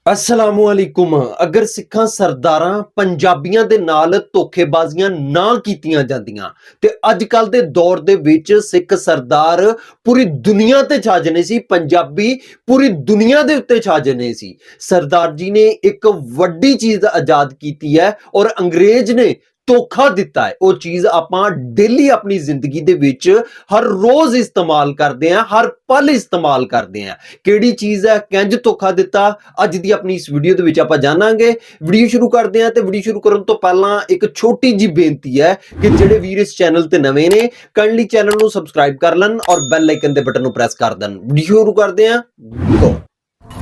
असलामुअलैकुम। अगर सिखां सरदारां पंजाबियां दे नाल धोखेबाजियां ना कीतियां जांदियां ते अजकल दे दौर दे विच सिख सरदार पूरी दुनिया ते छा जाने सी, पंजाबी पूरी दुनिया दे उत्ते छा जाने सी। सरदार जी ने एक वड्डी चीज आजाद कीती है और अंग्रेज ने धोखा दिता है। वो चीज आपां डेली अपनी जिंदगी दे विच हर रोज इस्तेमाल करते हैं, हर पल इस्तेमाल करते हैं। किहड़ी चीज है, किंज धोखा दिता, अज दी अपनी इस वीडियो दे विच आपां जानांगे। वीडियो शुरू करते हैं ते वीडियो शुरू करन तो पहला एक छोटी जी बेनती है कि जेडे वीर इस चैनल ते नवे ने काइंडली चैनल नूं सबसक्राइब कर लन और बेल आइकन दे बटन नूं प्रेस कर देन। वीडियो शुरू करते हैं, गो।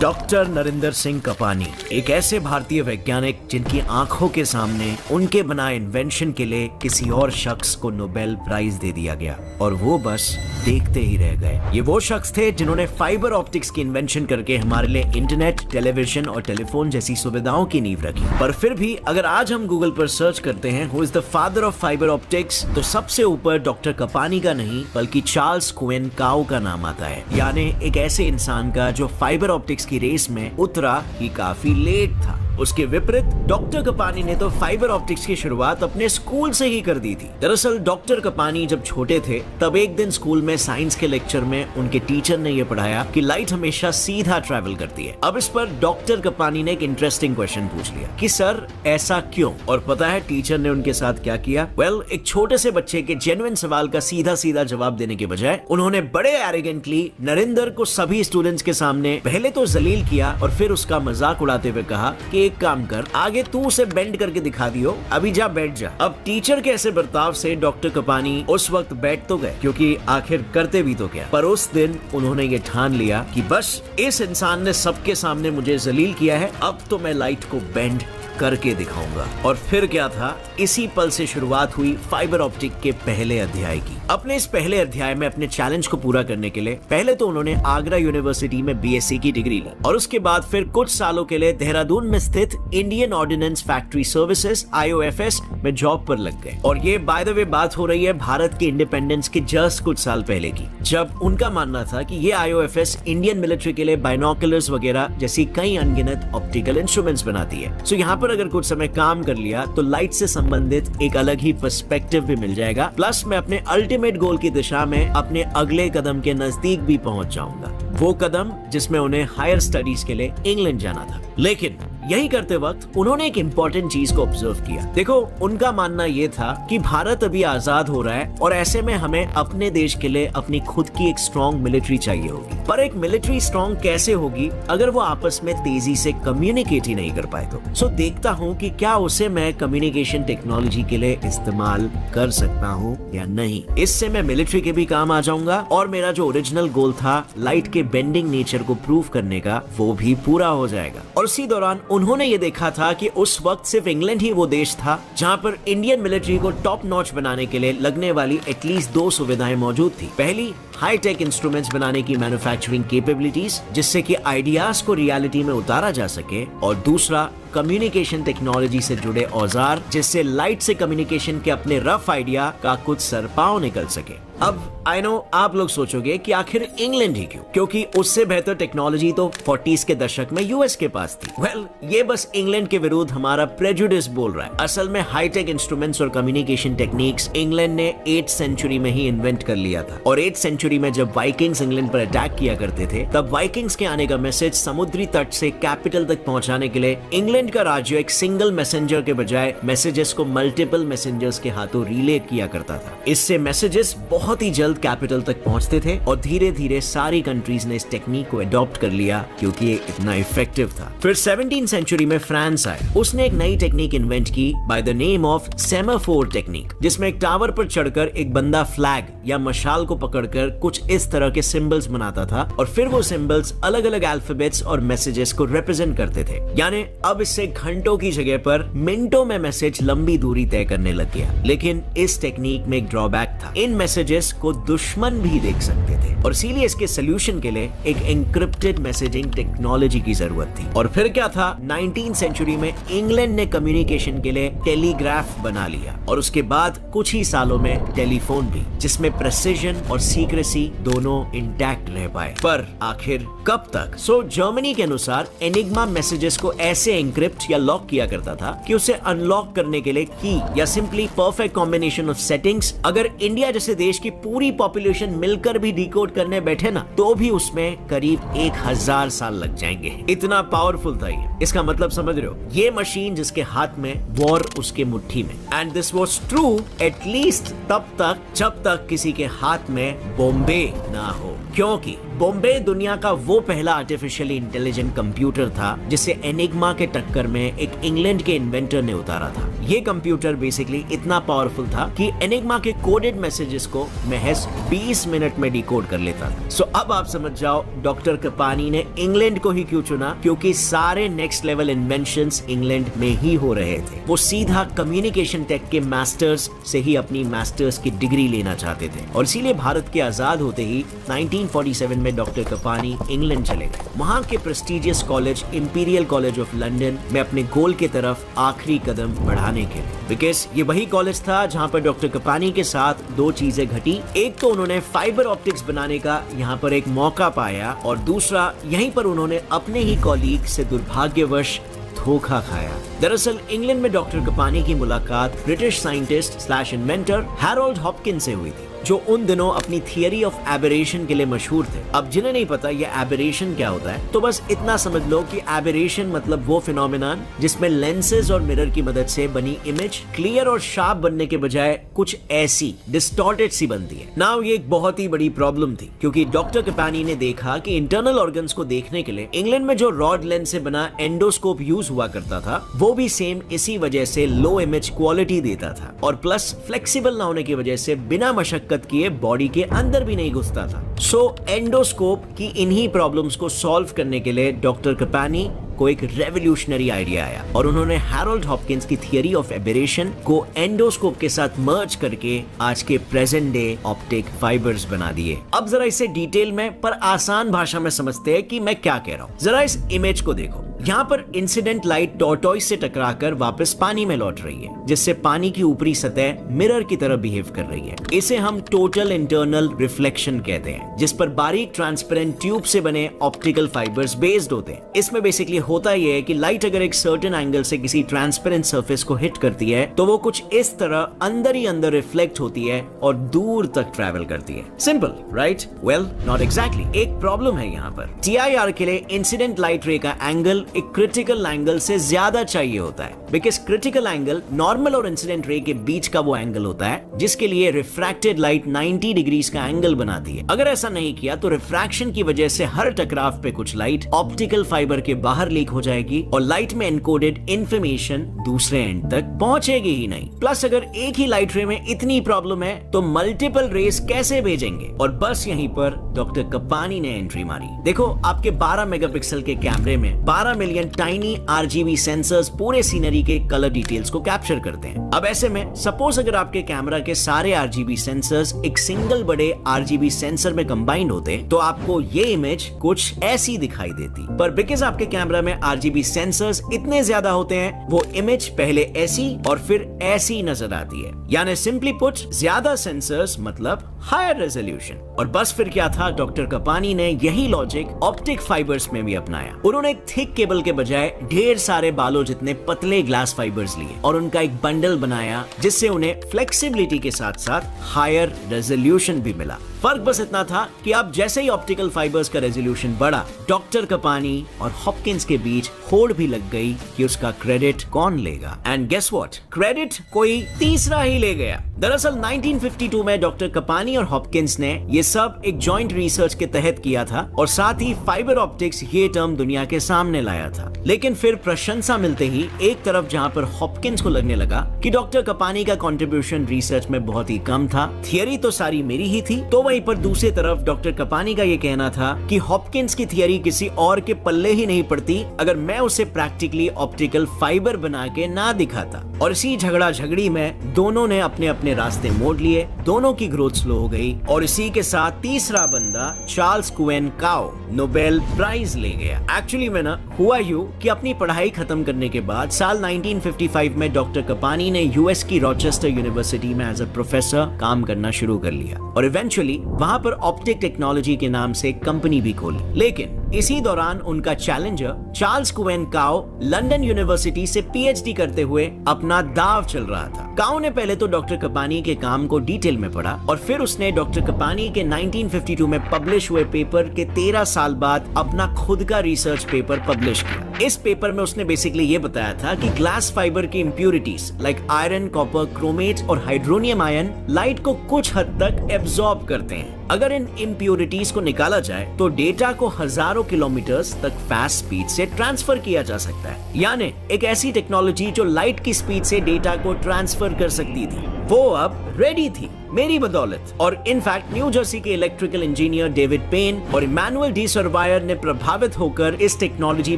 डॉक्टर नरेंद्र सिंह कपानी एक ऐसे भारतीय वैज्ञानिक जिनकी आंखों के सामने उनके बनाए इन्वेंशन के लिए किसी और शख्स को नोबेल प्राइज दे दिया गया और वो बस देखते ही रह गए। ये वो शख्स थे जिन्होंने फाइबर ऑप्टिक्स की इन्वेंशन करके हमारे लिए इंटरनेट, टेलीविजन और टेलीफोन जैसी सुविधाओं की नींव रखी। पर फिर भी अगर आज हम गूगल पर सर्च करते हैं who is the father of fibre optics, तो सबसे ऊपर डॉक्टर कपानी का नहीं बल्कि चार्ल्स कुएन काउ का नाम आता है। यानी एक ऐसे इंसान का जो फाइबर ऑप्टिक्स की रेस में उतरा ही काफी लेट था। उसके विपरीत डॉक्टर कपानी ने तो फाइबर ऑप्टिक्स की शुरुआत अपने स्कूल से ही कर दी थी। दरअसल डॉक्टर कपानी जब छोटे थे तब एक दिन स्कूल में साइंस के लेक्चर में उनके टीचर ने यह पढ़ाया कि लाइट हमेशा सीधा ट्रैवल करती है। अब इस पर डॉक्टर कपानी ने एक इंटरेस्टिंग क्वेश्चन पूछ लिया कि सर ऐसा क्यों? और पता है टीचर ने उनके साथ क्या किया? एक छोटे से बच्चे के जेन्युइन सवाल का सीधा सीधा जवाब देने के बजाय उन्होंने बड़े एरोगेंटली नरेंद्र को सभी स्टूडेंट्स के सामने पहले तो जलील किया और फिर उसका मजाक उड़ाते हुए कहा कि एक काम कर, आगे तू उसे बेंड करके दिखा दियो, अभी जा बैठ जा। अब टीचर के ऐसे बर्ताव से डॉक्टर कपानी उस वक्त बैठ तो गए क्योंकि आखिर करते भी तो क्या। पर उस दिन उन्होंने ये ठान लिया कि बस इस इंसान ने सबके सामने मुझे जलील किया है, अब तो मैं लाइट को बेंड करके दिखाऊंगा। और फिर क्या था, इसी पल से शुरुआत हुई फाइबर ऑप्टिक के पहले अध्याय की। अपने इस पहले अध्याय में अपने चैलेंज को पूरा करने के लिए पहले तो उन्होंने आगरा यूनिवर्सिटी में बीएससी की डिग्री ली और उसके बाद फिर कुछ सालों के लिए देहरादून में स्थित Indian ordnance factory services IOFS में जॉब पर लग गए। और ये बाय द वे बात हो रही है भारत के इंडिपेंडेंस के जस्ट कुछ साल पहले की, जब उनका मानना था कि ये IOFS इंडियन मिलिट्री के लिए बाइनोकुलर्स वगैरह जैसी कई अनगिनत ऑप्टिकल इंस्ट्रूमेंट्स बनाती है। सो यहाँ पर अगर कुछ समय काम कर लिया तो लाइट से संबंधित एक अलग ही पर्सपेक्टिव भी मिल जाएगा, प्लस मैं अपने अल्टीमेट गोल की दिशा में अपने अगले कदम के नजदीक भी पहुंच जाऊंगा, वो कदम जिसमें उन्हें हायर स्टडीज के लिए इंग्लैंड जाना था। लेकिन यही करते वक्त उन्होंने एक इंपॉर्टेंट चीज को ऑब्जर्व किया। देखो, उनका मानना यह था कि भारत अभी आजाद हो रहा है और ऐसे में हमें अपने देश के लिए अपनी खुद की एक स्ट्रॉन्ग मिलिट्री चाहिए होगी। पर एक मिलिट्री स्ट्रॉन्ग कैसे होगी अगर वो आपस में तेजी से कम्युनिकेट ही नहीं कर पाए तो। सो देखता हूँ कि क्या उसे मैं कम्युनिकेशन टेक्नोलॉजी के लिए इस्तेमाल कर सकता हूँ या नहीं। इससे मैं मिलिट्री के भी काम आ जाऊंगा और मेरा जो ओरिजिनल गोल था लाइट के बेंडिंग नेचर को प्रूव करने का, वो भी पूरा हो जाएगा। और इसी दौरान उन्होंने ये देखा था कि उस वक्त सिर्फ इंग्लैंड ही वो देश था जहां पर इंडियन मिलिट्री को टॉप नॉच बनाने के लिए लगने वाली एटलीस्ट 2 सुविधाएं मौजूद थी। पहली, हाई टेक इंस्ट्रूमेंट्स बनाने की मैन्युफैक्चरिंग कैपेबिलिटीज जिससे कि आइडियाज को रियलिटी में उतारा जा सके, और दूसरा कम्युनिकेशन टेक्नोलॉजी से जुड़े औजार जिससे लाइट से कम्युनिकेशन के अपने रफ आइडिया का कुछ सरपाव निकल सके। अब आई नो आप लोग सोचोगे कि आखिर इंग्लैंड ही क्यों, क्योंकि उससे बेहतर टेक्नोलॉजी तो 40s के दशक में यूएस के पास थी। ये बस इंग्लैंड के विरुद्ध हमारा प्रेजुडिस बोल रहा है। असल में हाईटेक इंस्ट्रूमेंट्स और कम्युनिकेशन टेक्निक्स इंग्लैंड ने 8th सेंचुरी में ही इन्वेंट कर लिया था। और 8th सेंचुरी में जब वाइकिंग्स इंग्लैंड पर अटैक किया करते थे तब वाइकिंग्स के आने का मैसेज समुद्री तट से कैपिटल तक पहुंचाने के लिए इंग्लैंड का राज्य एक सिंगल मैसेंजर के बजाय मैसेजेस को मल्टीपल मैसेंजर्स के हाथों रिले किया करता था। इससे मैसेजेस बहुत ही जल्द कैपिटल तक पहुंचते थे और धीरे धीरे सारी कंट्रीज ने इस टेक्निक को अडॉप्ट कर लिया क्योंकि ये इतना इफेक्टिव था। फिर 17th सेंचुरी में फ्रांस आए, उसने एक नई टेक्निक इन्वेंट की by the name of semaphore technique, जिसमें एक टावर पर चढ़कर एक बंदा फ्लैग या मशाल को पकड़कर कुछ इस तरह के सिंबल्स बनाता था और फिर वो सिंबल्स अलग अलग अल्फाबेट्स और मैसेजेस को रिप्रेजेंट करते थे। यानी अब इससे घंटों की जगह पर मिनटों में मैसेज लंबी दूरी तय करने लग गया। लेकिन इस टेक्निक में एक ड्रॉबैक था, इन मैसेजेस को दुश्मन भी देख सकते थे और इसीलिए इसके सोल्यूशन के लिए एक एन्क्रिप्टेड मैसेजिंग टेक्नोलॉजी की जरूरत थी। और फिर क्या था, 19th सेंचुरी में इंग्लैंड ने कम्युनिकेशन के लिए टेलीग्राफ बना लिया और उसके बाद कुछ ही सालों में टेलीफोन भी, जिसमें जिसमें प्रेसिजन और सीक्रेसी दोनों इंटैक्ट रह पाए। पर आखिर कब तक? जर्मनी के अनुसार एनिग्मा मैसेजेस को ऐसे एनक्रिप्ट या लॉक किया करता था कि उसे अनलॉक करने के लिए की या simply perfect combination of settings अगर इंडिया जैसे देश की पूरी पॉपुलेशन मिलकर भी डिकोड करने बैठे ना, तो भी उसमें करीब 1000 साल लग जाएंगे। इतना पावरफुल था ये। इसका मतलब समझ रहे हो? ये मशीन जिसके हाथ में, वॉर उसके मुट्ठी में। And this was true at least तब तक जब तक किसी के हाथ में बॉम्बे ना हो, क्योंकि बॉम्बे दुनिया का वो पहला आर्टिफिशियली इंटेलिजेंट कंप्यूटर था जिसे एनिग्मा के टक्कर में एक इंग्लैंड के इन्वेंटर ने उतारा था। ये कंप्यूटर बेसिकली इतना पावरफुल था कि एनिग्मा के कोडेड मैसेजेस को महज 20 मिनट में डिकोड कर लेता था। सो अब आप समझ जाओ डॉक्टर कपानी ने इंग्लैंड को ही क्यों चुना, क्योंकि सारे नेक्स्ट लेवल इन्वेंशंस इंग्लैंड में ही हो रहे थे। वो सीधा कम्युनिकेशन टेक के मास्टर्स से ही अपनी मास्टर्स की डिग्री लेना चाहते थे और इसीलिए भारत के आजाद होते ही 1947 में डॉक्टर कपानी इंग्लैंड चले गए, वहां के prestigious college imperial college of London में अपने गोल की तरफ आखिरी कदम बढ़ाने के लिए। बिकॉज ये वही कॉलेज था जहां पर डॉक्टर कपानी के साथ दो चीजें घटी। एक तो उन्होंने फाइबर ऑप्टिक्स बनाने का यहाँ पर एक मौका पाया और दूसरा यहीं पर उन्होंने अपने ही कॉलीग से दुर्भाग्यवश धोखा खाया। दरअसल इंग्लैंड में डॉक्टर कपानी की मुलाकात British scientist slash inventor Harold Hopkins से हुई थी, जो उन दिनों अपनी थियरी ऑफ एबरेशन के लिए मशहूर थे। अब जिन्हें नहीं पता ये एबरेशन क्या होता है, तो बस इतना समझ लो कि एबरेशन मतलब वो फिनोमेनन जिसमें लेंसेज और मिरर की मदद से बनी इमेज क्लियर और शार्प बनने के बजाय कुछ ऐसी डिस्टॉर्टेड सी बनती है। नाउ ये एक बहुत ही बड़ी प्रॉब्लम थी, क्योंकि डॉक्टर कपानी ने देखा कि इंटरनल ऑर्गन्स को देखने के लिए इंग्लैंड में जो रॉड लेंस से बना एंडोस्कोप यूज हुआ करता था, वो भी सेम इसी वजह से लो इमेज क्वालिटी देता था और प्लस फ्लेक्सिबल ना होने की वजह से बिना मशक्कत किए बॉडी के अंदर भी नहीं घुसता था। सो एंडोस्कोप की इन्हीं प्रॉब्लम्स को सॉल्व करने के लिए डॉक्टर कपानी को एक रेवोल्यूशनरी आइडिया आया और उन्होंने हैरोल्ड हॉपकिंस की थियरी ऑफ एबरेशन को एंडोस्कोप के साथ मर्ज करके आज के प्रेजेंट डे ऑप्टिक फाइबर्स बना दिए। अब जरा इसे डिटेल में पर आसान भाषा में समझते हैं कि मैं क्या कह रहा हूं। जरा इस इमेज को देखो। यहाँ पर इंसिडेंट लाइट टॉर्टोइस से टकराकर वापस पानी में लौट रही है, जिससे पानी की ऊपरी सतह मिरर की तरह बिहेव कर रही है। इसे हम टोटल इंटरनल रिफ्लेक्शन कहते हैं, जिस पर बारीक ट्रांसपेरेंट ट्यूब से बने ऑप्टिकल फाइबर्स बेस्ड होते हैं। इसमें बेसिकली होता यह है कि लाइट अगर एक सर्टेन एंगल से किसी ट्रांसपेरेंट सरफेस को हिट करती है, तो वो कुछ इस तरह अंदर ही अंदर रिफ्लेक्ट होती है और दूर तक ट्रैवल करती है। Simple, right? Well, not exactly. एक प्रॉब्लम है यहाँ पर। TIR के लिए इंसिडेंट लाइट रे का एंगल एक क्रिटिकल एंगल से ज्यादा चाहिए होता है, बिकॉज क्रिटिकल एंगल नॉर्मल और इंसिडेंट रे के बीच का वो एंगल होता है जिसके लिए रिफ्रैक्टेड लाइट 90 डिग्रीज का एंगल बनाती है। अगर ऐसा नहीं किया तो रिफ्रैक्शन की वजह से हर टकराव पे कुछ लाइट ऑप्टिकल फाइबर के बाहर लीक हो जाएगी और लाइट में एनकोडेड इंफॉर्मेशन दूसरे एंड तक पहुंचेगी ही नहीं। प्लस अगर एक ही लाइट रे में इतनी प्रॉब्लम है तो मल्टीपल रेस कैसे भेजेंगे? और बस यहीं पर डॉक्टर कपानी ने एंट्री मारी। देखो, आपके 12 मेगापिक्सल के कैमरे में 12 मिलियन टाइनी RGB सेंसर्स पूरे सीनरी के कलर डिटेल्स को कैप्चर करते हैं। अब ऐसे में सपोज अगर आपके कैमरा के सारे RGB सेंसर्स एक सिंगल बड़े RGB सेंसर में कंबाइंड होते तो आपको ये इमेज कुछ ऐसी दिखाई देती। पर बिकॉज आपके कैमरा में RGB सेंसर्स इतने ज्यादा होते हैं, वो इमेज पहले ऐसी और फिर ऐसी नजर आती है। यानी सिंपली पुट, ज्यादा सेंसर्स मतलब हायर रेजोल्यूशन। और बस फिर क्या था, डॉक्टर कपानी ने यही लॉजिक ऑप्टिक फाइबर्स में भी अपनाया। उन्होंने एक थिक केबल के बजाय ढेर सारे बालों जितने पतले ग्लास फाइबर्स लिए और उनका एक बंडल बनाया, जिससे उन्हें फ्लेक्सिबिलिटी के साथ साथ हायर रेजोल्यूशन भी मिला। फर्क बस इतना था कि अब जैसे ही ऑप्टिकल फाइबर्स का रेजोल्यूशन बढ़ा, डॉक्टर कपानी और हॉपकिंस के बीच होड़ भी लग गई कि उसका क्रेडिट कौन लेगा। एंड गेस व्हाट, क्रेडिट कोई तीसरा ही ले गया। दरअसल 1952 में डॉक्टर कपानी और हॉपकिंस ने ये सब एक जॉइंट रिसर्च के तहत किया था और साथ ही फाइबर ऑप्टिक्स ये टर्म दुनिया के सामने लाया था। लेकिन फिर प्रशंसा मिलते ही एक तरफ जहां पर हॉपकिंस को लगने लगा कि डॉक्टर कपानी का कंट्रीब्यूशन रिसर्च में बहुत ही कम था, थियरी तो सारी मेरी ही थी, तो वहीं पर दूसरी तरफ डॉक्टर कपानी का ये कहना था कि हॉपकिंस की थियरी किसी और के पल्ले ही नहीं पड़ती अगर मैं उसे प्रैक्टिकली ऑप्टिकल फाइबर बना के ना दिखाता। और इसी झगड़ा झगड़ी में दोनों ने अपने अपने रास्ते मोड़ लिए, दोनों की ग्रोथ स्लो हो गई और इसी के साथ तीसरा बंदा चार्ल्स कुवेन काओ नोबेल प्राइज ले गया। एक्चुअली में ना हुआ यूं कि अपनी पढ़ाई खत्म करने के बाद साल 1955 में डॉक्टर कपानी ने यूएस की रॉचेस्टर यूनिवर्सिटी में एज अ प्रोफेसर काम करना शुरू कर लिया और इवेंचुअली वहां पर ऑप्टिक टेक्नोलॉजी के नाम से एक कंपनी भी खोली। लेकिन इसी दौरान उनका चैलेंजर चार्ल्स कुवेन काओ लंदन यूनिवर्सिटी से पीएचडी करते हुए अपना दाव चल रहा था। काओ ने पहले तो डॉक्टर कपानी के काम को डिटेल में पढ़ा और फिर उसने डॉक्टर कपानी के 1952 में पब्लिश हुए पेपर के 13 साल बाद अपना खुद का रिसर्च पेपर पब्लिश किया। इस पेपर में उसने बेसिकली ये बताया था कि ग्लास फाइबर की impurities like iron, copper, chromate और हाइड्रोनियम आयन लाइट को कुछ हद तक एब्जॉर्ब करते हैं। अगर इन इंप्यूरिटीज को निकाला जाए तो डेटा को हजारों किलोमीटर्स तक फास्ट स्पीड से ट्रांसफर किया जा सकता है, यानी एक ऐसी टेक्नोलॉजी जो लाइट की स्पीड से डेटा को ट्रांसफर कर सकती थी, वो अब रेडी थी मेरी बदौलत। और इनफैक्ट न्यू जर्सी के इलेक्ट्रिकल इंजीनियर डेविड पेन और इमैनुअल डी सर्वायर ने प्रभावित होकर इस टेक्नोलॉजी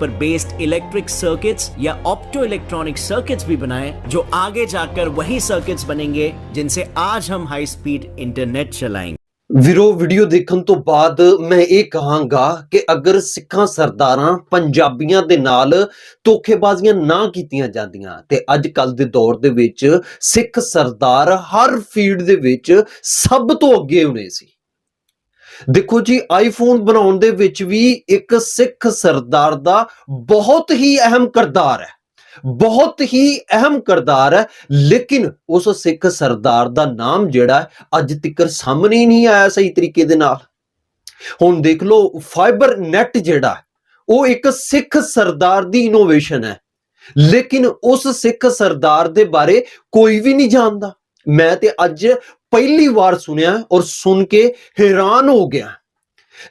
पर बेस्ड इलेक्ट्रिक सर्किट्स या ऑप्टो इलेक्ट्रॉनिक सर्किट्स भी बनाए, जो आगे जाकर वही सर्किट्स बनेंगे जिनसे आज हम हाई स्पीड इंटरनेट चलाएंगे। ਵੀਰੋ ਵੀਡੀਓ ਦੇਖਣ ਤੋਂ ਬਾਅਦ ਮੈਂ ਇਹ ਕਹਾਂਗਾ ਕਿ ਅਗਰ ਸਿੱਖਾਂ ਸਰਦਾਰਾਂ ਪੰਜਾਬੀਆਂ ਦੇ ਨਾਲ ਧੋਖੇਬਾਜ਼ੀਆਂ ਨਾ ਕੀਤੀਆਂ ਜਾਂਦੀਆਂ ਤੇ ਅੱਜ ਕੱਲ ਦੇ ਦੌਰ ਦੇ ਵਿੱਚ ਸਿੱਖ ਸਰਦਾਰ ਹਰ ਫੀਲਡ ਦੇ ਵਿੱਚ ਸਭ ਤੋਂ ਅੱਗੇ ਹੋਣੇ ਸੀ। ਦੇਖੋ ਜੀ, ਆਈਫੋਨ ਬਣਾਉਣ ਦੇ ਵਿੱਚ ਵੀ ਇੱਕ ਸਿੱਖ ਸਰਦਾਰ ਦਾ ਬਹੁਤ ਹੀ ਅਹਿਮ ਕਿਰਦਾਰ ਹੈ, बहुत ही अहम किरदार है, लेकिन उस सिख सरदार दा नाम जिहड़ा अज तक सामने ही नहीं आया सही तरीके दे नाल। हुण देख लो, फाइबर नेट जिहड़ा वो एक सिख सरदार दी इनोवेशन है, लेकिन उस सिख सरदार दे बारे कोई भी नहीं जानता। मैं ते अज पहली बार सुनिया और सुन के हैरान हो गया।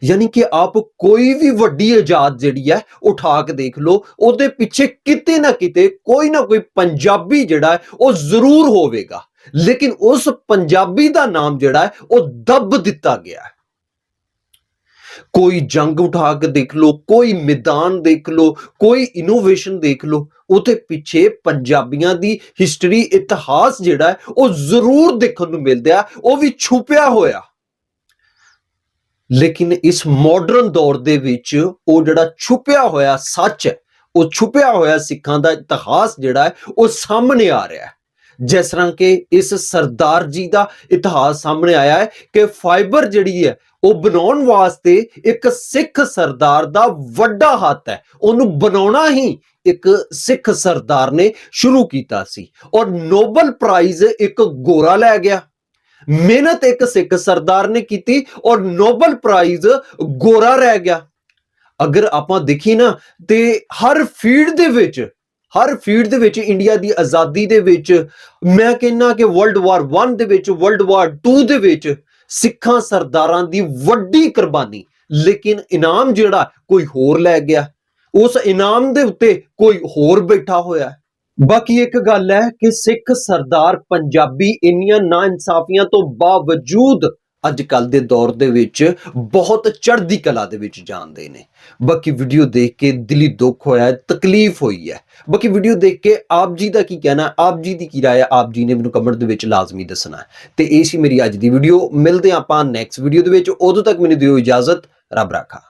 यानी कि आप कोई भी वड्डी इजाद जिहड़ी है उठा के देख लो, ਉਹਦੇ ਪਿੱਛੇ ਕਿਤੇ ਨਾ ਕਿਤੇ ਕੋਈ ਨਾ ਕੋਈ ਪੰਜਾਬੀ ਜਿਹੜਾ ਹੈ ਉਹ ਜ਼ਰੂਰ ਹੋਵੇਗਾ, ਲੇਕਿਨ ਉਸ ਪੰਜਾਬੀ ਦਾ ਨਾਮ ਜਿਹੜਾ ਹੈ ਉਹ ਦੱਬ ਦਿੱਤਾ ਗਿਆ ਹੈ। कोई जंग उठा के देख लो, कोई मैदान देख लो, कोई इनोवेशन देख लो, ਉਹਦੇ ਪਿੱਛੇ ਪੰਜਾਬੀਆਂ ਦੀ ਹਿਸਟਰੀ, ਇਤਿਹਾਸ ਜਿਹੜਾ ਹੈ ਉਹ ਜ਼ਰੂਰ ਦੇਖਣ ਨੂੰ ਮਿਲਦਾ, ਉਹ ਵੀ ਛੁਪਿਆ ਹੋਇਆ। लेकिन इस मॉडर्न दौर दे विच वो जिहड़ा छुपिया होया सच है, वो छुपिया होया सिखां दा इतिहास जिहड़ा है वो सामने आ रहा है। जिस तरह के इस सरदार जी का इतिहास सामने आया है कि फाइबर जिहड़ी है वो बनाउण वास्ते एक सिख सरदार दा वड्डा हाथ है, उहनूं बनाउणा ही एक सिख सरदार ने शुरू कीता सी और नोबल प्राइज एक गोरा लै गया। मेहनत एक सिख सरदार ने की और नोबल प्राइज गोरा रह गया। अगर आपां देखी ना ते हर फील्ड दे विच इंडिया दी आजादी दे विच, मैं कहना कि वर्ल्ड वार 1 दे विच, वर्ल्ड वार 2 दे विच सिखां सरदारां दी वड्डी कुर्बानी, लेकिन इनाम जिहड़ा कोई होर लै गया, उस इनाम दे उत्ते कोई होर बैठा होया है। बाकी एक गल है कि सिख सरदार पंजाबी इन्नियां ना इंसाफियां तो बावजूद अजकल दे दौर दे विच बहुत चढ़दी कला दे विच जांदे ने। बाकी वीडियो देख के दिली दुख होया, तकलीफ हुई है। बाकी वीडियो देख के आप जी दा की कहना, आप जी दी की राय है, आप जी ने मैनूं कमेंट दे विच लाजमी दसना है। ते इह सी मेरी अज दी वीडियो, मिलदे आं आपां नैक्सट वीडियो दे विच। उदों तक मैनूं दिओ इजाजत, रब राखा।